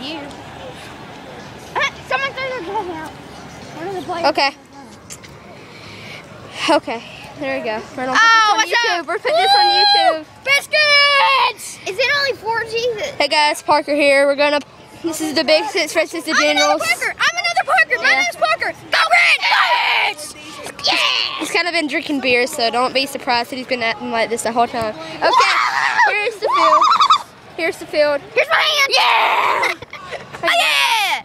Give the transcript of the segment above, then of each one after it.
you. Someone threw their gun out. One of the players. Okay. Okay. There we go. We're gonna put this on YouTube. We're putting this on YouTube. Biscuits! Is it only 4 Jesus? Hey guys, Parker here. We're gonna. This is the Big Six versus the Generals. I'm another Parker. My name's Parker. Go Reds! Yeah! He's kind of been drinking beer, so don't be surprised that he's been acting like this the whole time. Okay. Here's the field. Here's the field. Here's my hand. Yeah! Oh, yeah!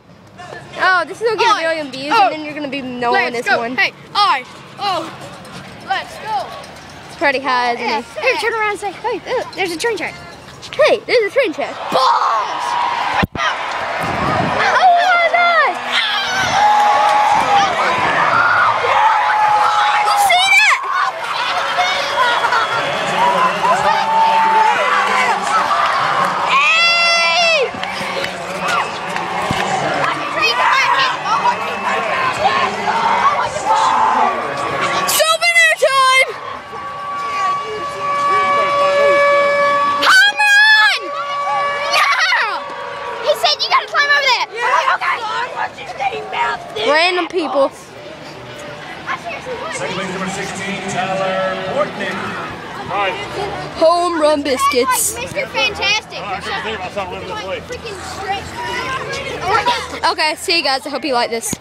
Oh, this is gonna get a million views, and then you're gonna be knowing this one. Hey, let's go. It's pretty high, isn't it? Here, turn around and say, hey, there's a train track. Hey, there's a train track. Balls! Oh my God! You see that? Hey! Souvenir time! Home run! Yeah! He said you gotta climb over there. Yeah. Okay. Random people. Second base number 16, Tyler Portnick. Home run biscuits. Like Mr. Fantastic. Freaking stretch. Okay, see you guys. I hope you like this.